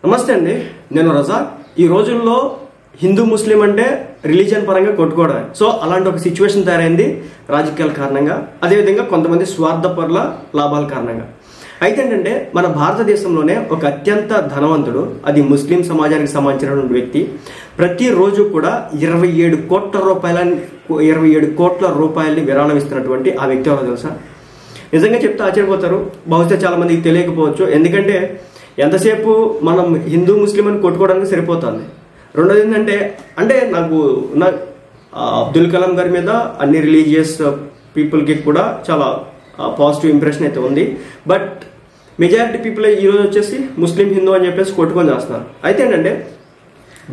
నమస్తే అండి, నేను రజాక్. ఈ రోజుల్లో హిందూ ముస్లిం అంటే రిలీజియన్ పరంగా కొట్టుకోవడమే. సో అలాంటి ఒక సిచ్యువేషన్ తయారైంది రాజకీయాల కారణంగా, అదేవిధంగా కొంతమంది స్వార్థపరుల లాభాల కారణంగా. అయితే ఏంటంటే మన భారతదేశంలోనే ఒక అత్యంత ధనవంతుడు, అది ముస్లిం సమాజానికి సంబంధించినటువంటి వ్యక్తి, ప్రతిరోజు కూడా 27 కోట్ల రూపాయలని విరాళం ఇస్తున్నటువంటి ఆ వ్యక్తి ఎవరో తెలుసా? నిజంగా చెప్తే ఆశ్చర్యపోతారు. బహుశా చాలా మందికి తెలియకపోవచ్చు. ఎందుకంటే ఎంతసేపు మనం హిందూ ముస్లిం అని కొట్టుకోవడానికి సరిపోతుంది. రెండోది ఏంటంటే నాకు అబ్దుల్ కలాం గారి మీద అన్ని రిలీజియస్ పీపుల్కి కూడా చాలా పాజిటివ్ ఇంప్రెషన్ అయితే ఉంది. బట్ మెజారిటీ పీపుల్ ఈరోజు వచ్చేసి ముస్లిం హిందూ అని చెప్పేసి కొట్టుకొని చేస్తున్నారు. అయితే ఏంటంటే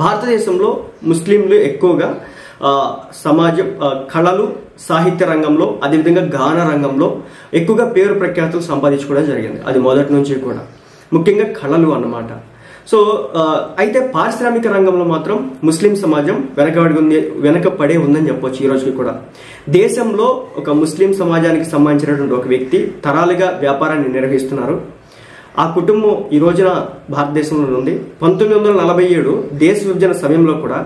భారతదేశంలో ముస్లింలు ఎక్కువగా సమాజం, కళలు, సాహిత్య రంగంలో, అదేవిధంగా గాన రంగంలో ఎక్కువగా పేరు ప్రఖ్యాతులు సంపాదించుకోవడం జరిగింది. అది మొదటి నుంచి కూడా, ముఖ్యంగా కళలు అన్నమాట. సో అయితే పారిశ్రామిక రంగంలో మాత్రం ముస్లిం సమాజం వెనకపడే ఉందని చెప్పొచ్చు. ఈ రోజుకి కూడా దేశంలో ఒక ముస్లిం సమాజానికి సంబంధించినటువంటి ఒక వ్యక్తి తరాలుగా వ్యాపారాన్ని నిర్వహిస్తున్నారు. ఆ కుటుంబం ఈ రోజున భారతదేశంలో ఉంది. 1947 దేశ విభజన సమయంలో కూడా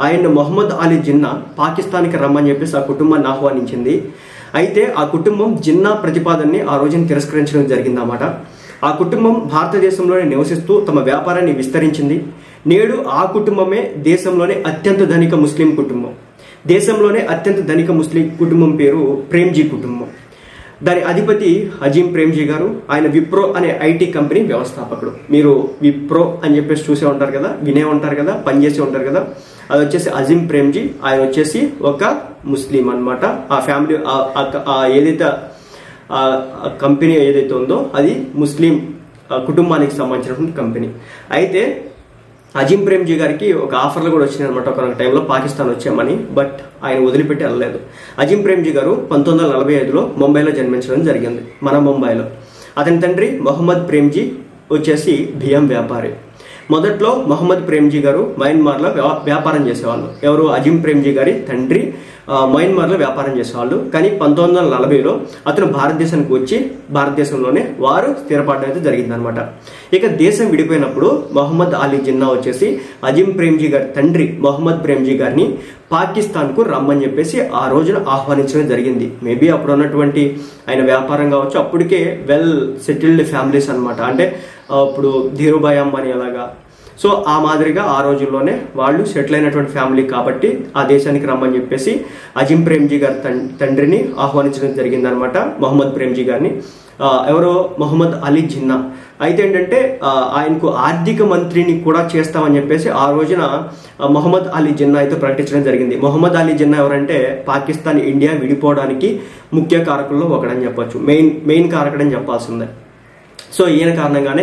ఆయన్ని మొహమ్మద్ అలీ జిన్నా పాకిస్తాన్కి రమ్మని చెప్పేసి ఆ కుటుంబాన్ని ఆహ్వానించింది. అయితే ఆ కుటుంబం జిన్నా ప్రతిపాదనని ఆ రోజున తిరస్కరించడం జరిగిందన్నమాట. ఆ కుటుంబం భారతదేశంలోనే నివసిస్తూ తమ వ్యాపారాన్ని విస్తరించింది. నేడు ఆ కుటుంబమే దేశంలోనే అత్యంత ధనిక ముస్లిం కుటుంబం. దేశంలోనే అత్యంత ధనిక ముస్లిం కుటుంబం పేరు ప్రేమ్జీ కుటుంబం. దాని అధిపతి అజీం ప్రేమ్జీ గారు. ఆయన విప్రో అనే ఐటీ కంపెనీ వ్యవస్థాపకుడు. మీరు విప్రో అని చెప్పేసి చూసే ఉంటారు కదా, వినే ఉంటారు కదా, పనిచేసి ఉంటారు కదా. అది వచ్చేసి అజీం ప్రేమ్జీ. ఆయన వచ్చేసి ఒక ముస్లిం అన్నమాట. ఆ ఫ్యామిలీ ఏదైతే కంపెనీ ఏదైతే ఉందో అది ముస్లిం కుటుంబానికి సంబంధించినటువంటి కంపెనీ. అయితే అజీం ప్రేమ్జీ గారికి ఒక ఆఫర్లు కూడా వచ్చినాయి అనమాట. ఒక టైంలో పాకిస్తాన్ వచ్చామని. బట్ ఆయన వదిలిపెట్టి వెళ్ళలేదు. అజీం ప్రేమ్జీ గారు 1945లో ముంబైలో జన్మించడం జరిగింది, మన ముంబైలో. అతని తండ్రి మొహమ్మద్ ప్రేమ్జీ వచ్చేసి బియ్యం వ్యాపారి. మొదట్లో మొహమ్మద్ ప్రేమ్జీ గారు మయన్మార్లో వ్యాపారం చేసేవాళ్ళు. ఎవరు? అజీం ప్రేమ్జీ గారి తండ్రి మయన్మార్లో వ్యాపారం చేసేవాళ్ళు. కానీ 1940లో అతను భారతదేశానికి వచ్చి భారతదేశంలోనే వారు స్థిరపడడం అయితే జరిగిందనమాట. ఇక దేశం విడిపోయినప్పుడు మొహమ్మద్ అలీ జిన్నా వచ్చేసి అజీం ప్రేమ్జీ గారి తండ్రి మొహమ్మద్ ప్రేమ్జీ గారిని పాకిస్తాన్కు రమ్మని చెప్పేసి ఆ రోజున ఆహ్వానించడం జరిగింది. మేబీ అప్పుడు ఉన్నటువంటి ఆయన వ్యాపారం కావచ్చు, అప్పటికే వెల్ సెటిల్డ్ ఫ్యామిలీస్ అనమాట. అంటే ఇప్పుడు ధీరుభాయ్ అంబానీ అలాగా. సో ఆ మాదిరిగా ఆ రోజుల్లోనే వాళ్ళు సెటిల్ అయినటువంటి ఫ్యామిలీ కాబట్టి ఆ దేశానికి రమ్మని చెప్పేసి అజీం ప్రేమ్జీ గారి తండ్రిని ఆహ్వానించడం జరిగిందనమాట, మొహమ్మద్ ప్రేమ్జీ గారిని. ఎవరో మొహమ్మద్ అలీ జిన్నా. అయితే ఏంటంటే ఆయనకు ఆర్థిక మంత్రిని కూడా చేస్తామని చెప్పేసి ఆ రోజున మొహమ్మద్ అలీ జిన్నా అయితే ప్రకటించడం జరిగింది. మొహమ్మద్ అలీ జిన్నా ఎవరంటే పాకిస్తాన్, ఇండియా విడిపోవడానికి ముఖ్య కారకుల్లో ఒకడని చెప్పొచ్చు, మెయిన్ కారకుడని చెప్పాల్సిందే. సో ఈయన కారణంగానే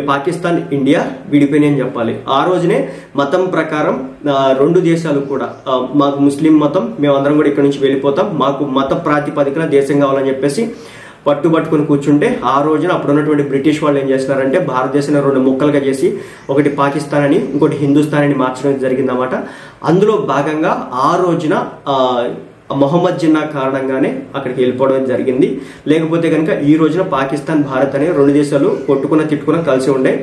పాకిస్తాన్, ఇండియా విడిపోయినాయని చెప్పాలి. ఆ రోజునే మతం ప్రకారం రెండు దేశాలు కూడా మాకు ముస్లిం మతం, మేమందరం కూడా ఇక్కడ నుంచి వెళ్ళిపోతాం, మాకు మత ప్రాతిపదికన దేశం కావాలని చెప్పేసి పట్టుబట్టుకుని కూర్చుంటే ఆ రోజున అప్పుడున్నటువంటి బ్రిటిష్ వాళ్ళు ఏం చేస్తున్నారంటే భారతదేశాన్ని 2 ముక్కలుగా చేసి ఒకటి పాకిస్తాన్ అని ఇంకోటి హిందుస్థాన్ అని మార్చడం జరిగిందన్నమాట. అందులో భాగంగా ఆ రోజున మొహమ్మద్ జిన్నా కారణంగానే అక్కడికి వెళ్ళిపోవడం జరిగింది. లేకపోతే కనుక ఈ రోజున పాకిస్తాన్, భారత్ అనే 2 దేశాలు తిట్టుకున్న కలిసి ఉండే.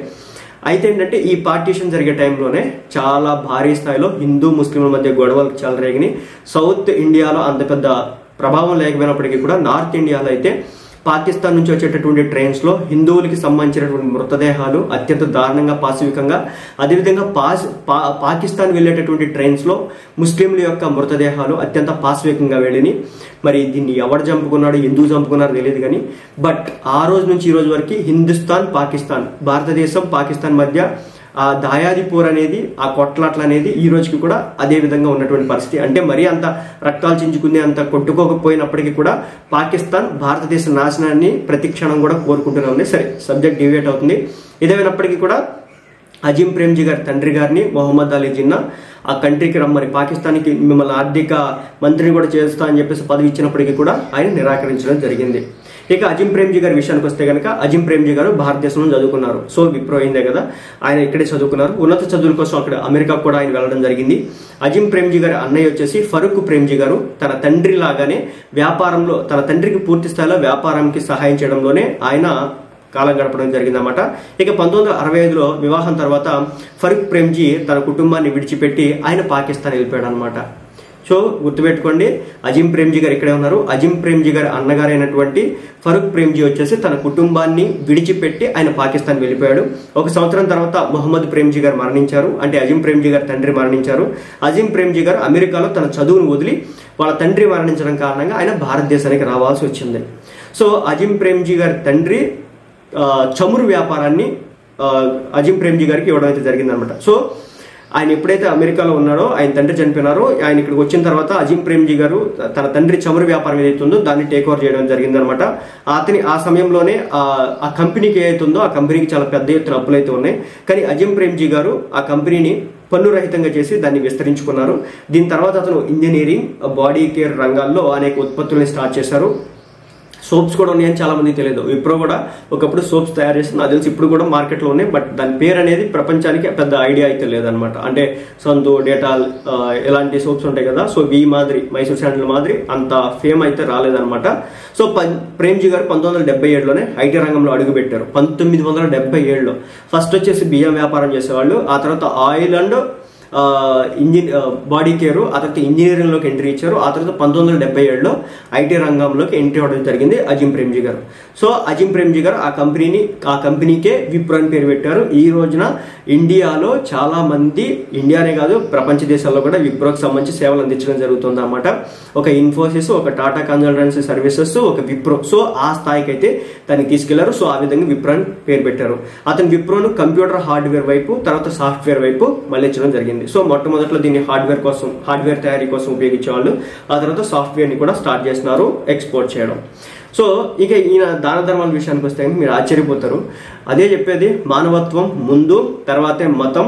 అయితే ఏంటంటే ఈ పార్టీషన్ జరిగే టైంలోనే చాలా భారీ స్థాయిలో హిందూ ముస్లింల మధ్య గొడవలు చాలా రేగినాయి. సౌత్ ఇండియాలో అంత పెద్ద ప్రభావం లేకపోయినప్పటికీ కూడా నార్త్ ఇండియాలో అయితే పాకిస్తాన్ నుంచి వచ్చేటటువంటి ట్రైన్స్ లో హిందువులకి సంబంధించినటువంటి మృతదేహాలు అత్యంత దారుణంగా, పాశవికంగా, అదేవిధంగా పాకిస్తాన్ వెళ్ళేటటువంటి ట్రైన్స్ లో ముస్లింల యొక్క మృతదేహాలు అత్యంత పాశవికంగా వెళ్ళినాయి. మరి దీన్ని ఎవరు చంపుకున్నాడు, ఎందుకు చంపుకున్నారో తెలియదు కానీ బట్ ఆ రోజు నుంచి ఈ రోజు వరకు హిందుస్థాన్, పాకిస్తాన్, భారతదేశం, పాకిస్తాన్ మధ్య ఆ దాయాదిపూర్ అనేది, ఆ కొట్లాట్లు అనేది ఈ రోజుకి కూడా అదే విధంగా ఉన్నటువంటి పరిస్థితి. అంటే మరీ అంత రక్తాలు చించుకుంది, అంత కొట్టుకోకపోయినప్పటికీ కూడా పాకిస్తాన్ భారతదేశ నాశనాన్ని ప్రతి క్షణం కూడా కోరుకుంటూనే ఉంది. సరే, సబ్జెక్ట్ డివేట్ అవుతుంది. ఇదేమైనప్పటికీ కూడా అజీం ప్రేమ్జీ గారి తండ్రి గారిని మొహమ్మద్ అలీ జిన్నా ఆ కంట్రీకి రమ్మని, పాకిస్తాన్కి మిమ్మల్ని ఆర్థిక మంత్రిని కూడా చేస్తా అని చెప్పేసి పదవి ఇచ్చినప్పటికీ కూడా ఆయన నిరాకరించడం జరిగింది. ఇక అజీం ప్రేమ్జీ గారి విషయానికి వస్తే కనుక అజీం ప్రేమ్జీ గారు భారతదేశంలో చదువుకున్నారు. సో విప్రో అయిందే కదా, ఆయన ఇక్కడే చదువుకున్నారు. ఉన్నత చదువుల కోసం అక్కడ అమెరికా కూడా ఆయన వెళ్ళడం జరిగింది. అజీం ప్రేమ్జీ గారి అన్నయ్య వచ్చేసి ఫరూక్ ప్రేమ్జీ గారు తన తండ్రి లాగానే వ్యాపారంలో, తన తండ్రికి పూర్తి స్థాయిలో వ్యాపారానికి సహాయం చేయడంలోనే ఆయన కాలం గడపడం జరిగిందన్నమాట. ఇక 1965లో వివాహం తర్వాత ఫరూక్ ప్రేమ్జీ తన కుటుంబాన్ని విడిచిపెట్టి ఆయన పాకిస్తాన్ వెళ్ళిపోయాడు అనమాట. సో గుర్తుపెట్టుకోండి, అజిమ్ ప్రేమ్జీ గారు ఇక్కడే ఉన్నారు. అజిమ్ ప్రేమ్జీ గారి అన్నగారైనటువంటి ఫరూక్ ప్రేమ్జీ వచ్చేసి తన కుటుంబాన్ని విడిచిపెట్టి ఆయన పాకిస్తాన్ వెళ్ళిపోయాడు. 1 సంవత్సరం తర్వాత మొహమ్మద్ ప్రేమ్జీ గారు మరణించారు. అంటే అజిమ్ ప్రేమ్జీ గారి తండ్రి మరణించారు. అజిమ్ ప్రేమ్జీ గారు అమెరికాలో తన చదువును వదిలి వాళ్ళ తండ్రి మరణించడం కారణంగా ఆయన భారతదేశానికి రావాల్సి వచ్చింది. సో అజిమ్ ప్రేమ్జీ గారి తండ్రి చమురు వ్యాపారాన్ని అజిమ్ ప్రేమ్జీ గారికి ఇవ్వడం అయితే జరిగిందనమాట. సో ఆయన ఎప్పుడైతే అమెరికాలో ఉన్నాడో, ఆయన తండ్రి చనిపోయినారో, ఆయన ఇక్కడికి వచ్చిన తర్వాత అజిమ్ ప్రేమ్జీ గారు తన తండ్రి చమురు వ్యాపారం ఏదైతే ఉందో దాన్ని టేక్ ఓవర్ చేయడం జరిగిందనమాట. ఆ సమయంలోనే ఆ కంపెనీకి ఏదైతుందో ఆ కంపెనీకి చాలా పెద్ద ఎత్తున అప్పులు అయితే ఉన్నాయి. కానీ అజిమ్ ప్రేమ్జీ గారు ఆ కంపెనీని పన్ను రహితంగా చేసి దాన్ని విస్తరించుకున్నారు. దీని తర్వాత అతను ఇంజనీరింగ్, బాడీ కేర్ రంగాల్లో అనేక ఉత్పత్తుల్ని స్టార్ట్ చేశారు. సోప్స్ కూడా ఉన్నాయని చాలా మందికి తెలియదు. విప్రో కూడా ఒకప్పుడు సోప్స్ తయారు చేస్తుంది, నాకు తెలిసి ఇప్పుడు కూడా మార్కెట్లో ఉన్నాయి. బట్ దాని పేరు అనేది ప్రపంచానికి పెద్ద ఐడియా అయితే లేదనమాట. అంటే సంతు, డేటాల్ ఇలాంటి సోప్స్ ఉంటాయి కదా, సో వీ మాదిరి, మైసూర్ శాండిల్ మాదిరి అంత ఫేమ్ అయితే రాలేదనమాట. సో ప్రేమ్జీ గారు 1977లోనే ఐటీ రంగంలో అడుగుపెట్టారు. 1977లో ఫస్ట్ వచ్చేసి బియ్యం వ్యాపారం చేసేవాళ్ళు, ఆ తర్వాత ఆయిల్ అండ్ బాడీ కేర్, ఆ తర్వాత ఇంజనీరింగ్ లోకి ఎంట్రీ ఇచ్చారు. ఆ తర్వాత 1977లో ఐటీ రంగంలోకి ఎంట్రీ అవ్వడం జరిగింది అజిమ్ ప్రేమ్జీ గారు. సో అజిమ్ ప్రేమ్జీ గారు ఆ కంపెనీకే విప్రో అని పేరు పెట్టారు. ఈ రోజున ఇండియాలో చాలా మంది, ఇండియానే కాదు ప్రపంచ దేశాల్లో కూడా విప్రోకి సంబంధించి సేవలు అందించడం జరుగుతుంది అన్నమాట. ఒక ఇన్ఫోసిస్, ఒక టాటా కన్సల్టెన్సీ సర్వీసెస్, ఒక విప్రో, సో ఆ స్థాయికి అయితే దాన్ని తీసుకెళ్లారు. సో ఆ విధంగా విప్రో అని పేరు పెట్టారు. అతను విప్రోను కంప్యూటర్ హార్డ్వేర్ వైపు, తర్వాత సాఫ్ట్వేర్ వైపు మళ్ళించడం జరిగింది. సో మొట్టమొదట్లో దీన్ని హార్డ్వేర్ తయారీ కోసం ఉపయోగించేవాళ్ళు. ఆ తర్వాత సాఫ్ట్వేర్ ని కూడా స్టార్ట్ చేస్తున్నారు ఎక్స్పోర్ట్ చేయడం. సో ఇక ఈయన దాన ధర్మాల విషయానికి వస్తే మీరు ఆశ్చర్యపోతారు. అదే చెప్పేది, మానవత్వం ముందు, తర్వాతే మతం,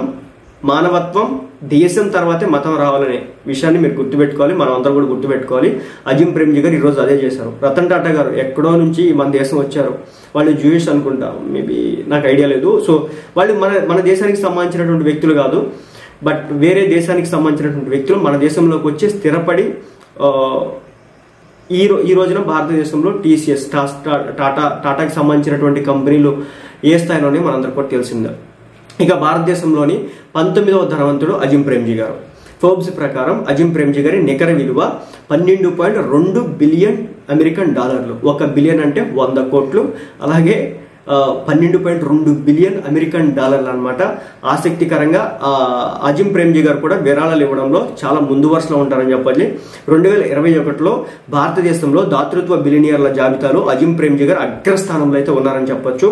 మానవత్వం దేశం తర్వాతే మతం రావాలనే విషయాన్ని మీరు గుర్తుపెట్టుకోవాలి. మనం అందరం కూడా గుర్తుపెట్టుకోవాలి. అజిమ్ ప్రేమ్జీ గారు ఈరోజు అదే చేశారు. రతన్ టాటా గారు ఎక్కడో నుంచి మన దేశం వచ్చారు. వాళ్ళు జూయిష్ అనుకుంటా, మేబీ నాకు ఐడియా లేదు. సో వాళ్ళు మన దేశానికి సంబంధించినటువంటి వ్యక్తులు కాదు, బట్ వేరే దేశానికి సంబంధించినటువంటి వ్యక్తులు మన దేశంలోకి వచ్చి స్థిరపడి ఈ రోజున భారతదేశంలో టీసీఎస్, టాటాకి సంబంధించినటువంటి కంపెనీలు ఏ స్థాయిలోనే మనందరికీ కూడా తెలిసిందే. ఇక భారతదేశంలోని 19వ ధనవంతుడు అజిమ్ ప్రేమ్జీ గారు. ఫోర్బ్స్ ప్రకారం అజిమ్ ప్రేమ్జీ గారి నికర విలువ 12.2 బిలియన్ అమెరికన్ డాలర్లు. 1 బిలియన్ అంటే 100 కోట్లు, అలాగే 12.2 బిలియన్ అమెరికన్ డాలర్లు అనమాట. ఆసక్తికరంగా అజిమ్ ప్రేమ్జీ గారు కూడా విరాళాలు ఇవ్వడంలో చాలా ముందు వరుసలో ఉంటారని చెప్పాలి. 2021లో భారతదేశంలో దాతృత్వ బిలియనియర్ల జాబితాలో అజిమ్ ప్రేమ్జీ గారు అగ్రస్థానంలో అయితే ఉన్నారని చెప్పొచ్చు.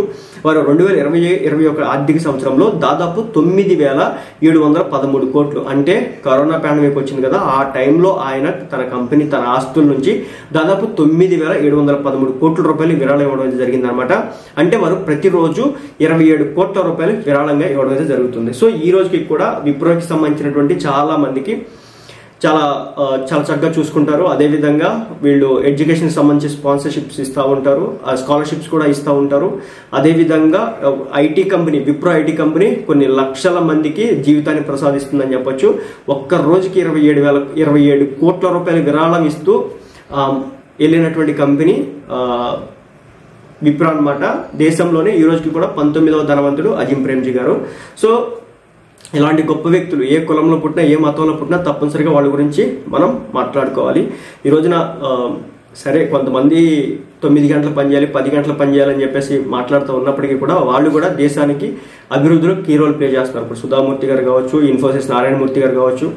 వారు 2020-21 ఆర్థిక సంవత్సరంలో దాదాపు 9,713 కోట్లు, అంటే కరోనా పాండమిక్ వచ్చింది కదా, ఆ టైంలో ఆయన తన కంపెనీ, తన ఆస్తుల నుంచి దాదాపు 9,713 కోట్ల రూపాయలు విరాళం ఇవ్వడం జరిగిందనమాట. అంటే వారు ప్రతిరోజు 27 కోట్ల రూపాయలు విరాళంగా ఇవ్వడం అయితే జరుగుతుంది. సో ఈ రోజుకి కూడా విప్రోకి సంబంధించినటువంటి చాలా మందికి చాలా చక్కగా చూసుకుంటారు. అదేవిధంగా వీళ్ళు ఎడ్యుకేషన్ సంబంధించి స్పాన్సర్షిప్స్ ఇస్తూ ఉంటారు, స్కాలర్షిప్స్ కూడా ఇస్తూ ఉంటారు. అదేవిధంగా విప్రో ఐటీ కంపెనీ కొన్ని లక్షల మందికి జీవితాన్ని ప్రసాదిస్తుందని చెప్పొచ్చు. ఒక్క రోజుకి 27 కోట్ల రూపాయల విరాళం ఇస్తూ వెళ్ళినటువంటి కంపెనీ విప్రో అనమాట. దేశంలోనే ఈ రోజుకి కూడా 19వ ధనవంతుడు అజిమ్ ప్రేమ్జీ గారు. సో ఇలాంటి గొప్ప వ్యక్తులు ఏ కులంలో పుట్టినా, ఏ మతంలో పుట్టినా తప్పనిసరిగా వాళ్ళ గురించి మనం మాట్లాడుకోవాలి. ఈ రోజున సరే కొంతమంది 9 గంటలు పనిచేయాలి, 10 గంటలు పనిచేయాలని చెప్పేసి మాట్లాడుతూ ఉన్నప్పటికీ కూడా వాళ్ళు కూడా దేశానికి అభివృద్ధిలో కీ రోల్ ప్లే చేస్తున్నారు. ఇప్పుడు సుధామూర్తి గారు కావచ్చు, ఇన్ఫోసిస్ నారాయణమూర్తి గారు కావచ్చు,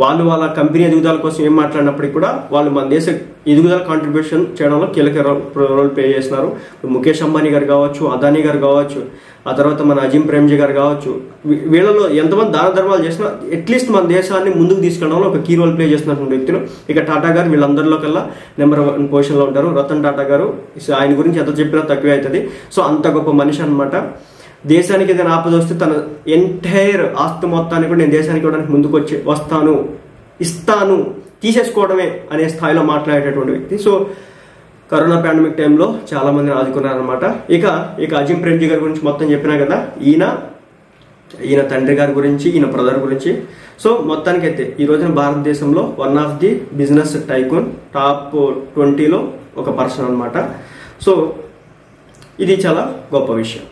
వాళ్ళు వాళ్ళ కంపెనీ ఎదుగుదల కోసం ఏం మాట్లాడినప్పటికీ కూడా వాళ్ళు మన దేశ ఎదుగుదల కాంట్రిబ్యూషన్ చేయడంలో కీలక రోల్ ప్లే చేస్తున్నారు. ముఖేష్ అంబానీ గారు కావచ్చు, అదానీ గారు కావచ్చు, ఆ తర్వాత మన అజిమ్ ప్రేమ్జీ గారు కావచ్చు, వీళ్ళలో ఎంతమంది దాన ధర్మాలు చేసినా అట్లీస్ట్ మన దేశాన్ని ముందుకు తీసుకెళ్ళడంలో ఒక కీ రోల్ ప్లే చేస్తున్నటువంటి వ్యక్తులు. ఇక టాటా గారు వీళ్ళందరిలో కల్లా నెంబర్ 1 పొజిషన్లో ఉంటారు. రతన్ టాటా గారు, ఆయన గురించి ఎంత చెప్పినా తక్కువే అవుతుంది. సో అంత గొప్ప మనిషి అనమాట. దేశానికి ఏదైనా ఆపద వస్తే తన ఎంటైర్ ఆస్తి మొత్తాన్ని కూడా నేను దేశానికి ఇవ్వడానికి ముందుకు వస్తాను, ఇస్తాను, తీసేసుకోవడమే అనే స్థాయిలో మాట్లాడేటటువంటి వ్యక్తి. సో కరోనా పాండమిక్ టైంలో చాలా మందిని ఆదుకున్నారనమాట. ఇక అజిమ్ ప్రేమ్జీ గారి గురించి మొత్తం చెప్పినా కదా, ఈయన తండ్రి గారి గురించి, ఈయన బ్రదర్ గురించి. సో మొత్తానికైతే ఈ రోజున భారతదేశంలో one of the business tycoon top 20లో ఒక పర్సన్ అనమాట. సో ఇది చాలా గొప్ప విషయం.